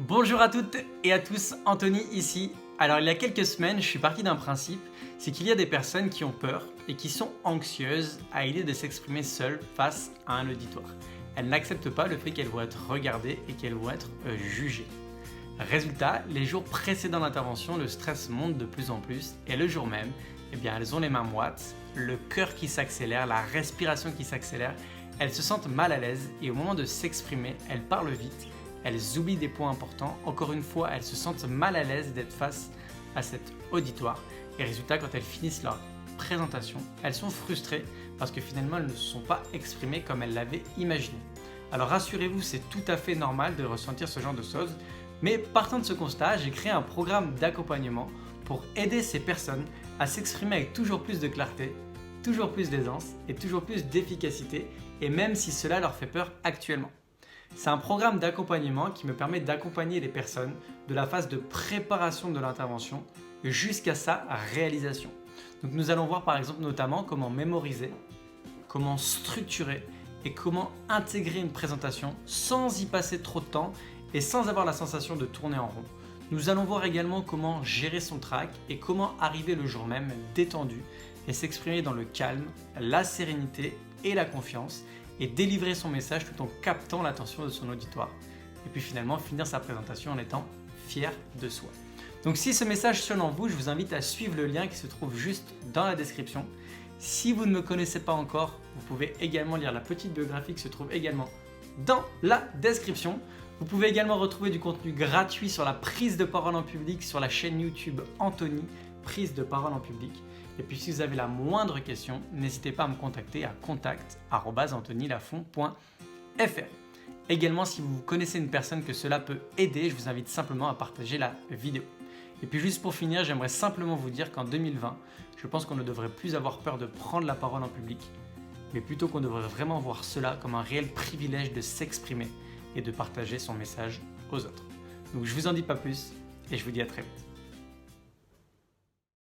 Bonjour à toutes et à tous, Anthony ici. Alors il y a quelques semaines, je suis parti d'un principe, c'est qu'il y a des personnes qui ont peur et qui sont anxieuses à l'idée de s'exprimer seules face à un auditoire. Elles n'acceptent pas le fait qu'elles vont être regardées et qu'elles vont être jugées. Résultat, les jours précédant l'intervention, le stress monte de plus en plus et le jour même, elles ont les mains moites, le cœur qui s'accélère, la respiration qui s'accélère, elles se sentent mal à l'aise et au moment de s'exprimer, elles parlent vite. Elles oublient des points importants. Encore une fois, elles se sentent mal à l'aise d'être face à cet auditoire. Et résultat, quand elles finissent leur présentation, elles sont frustrées parce que finalement, elles ne se sont pas exprimées comme elles l'avaient imaginé. Alors rassurez-vous, c'est tout à fait normal de ressentir ce genre de choses. Mais partant de ce constat, j'ai créé un programme d'accompagnement pour aider ces personnes à s'exprimer avec toujours plus de clarté, toujours plus d'aisance et toujours plus d'efficacité, et même si cela leur fait peur actuellement. C'est un programme d'accompagnement qui me permet d'accompagner les personnes de la phase de préparation de l'intervention jusqu'à sa réalisation. Donc nous allons voir par exemple notamment comment mémoriser, comment structurer et comment intégrer une présentation sans y passer trop de temps et sans avoir la sensation de tourner en rond. Nous allons voir également comment gérer son trac et comment arriver le jour même détendu et s'exprimer dans le calme, la sérénité et la confiance et délivrer son message tout en captant l'attention de son auditoire. Et puis finalement finir sa présentation en étant fier de soi. Donc si ce message sonne en vous, je vous invite à suivre le lien qui se trouve juste dans la description. Si vous ne me connaissez pas encore, vous pouvez également lire la petite biographie qui se trouve également dans la description. Vous pouvez également retrouver du contenu gratuit sur la prise de parole en public sur la chaîne YouTube Anthony, prise de parole en public. Et puis si vous avez la moindre question, n'hésitez pas à me contacter à contact@anthonylafont.fr. Également, si vous connaissez une personne que cela peut aider, je vous invite simplement à partager la vidéo. Et puis juste pour finir, j'aimerais simplement vous dire qu'en 2020, je pense qu'on ne devrait plus avoir peur de prendre la parole en public, mais plutôt qu'on devrait vraiment voir cela comme un réel privilège de s'exprimer et de partager son message aux autres. Donc je vous en dis pas plus et je vous dis à très vite.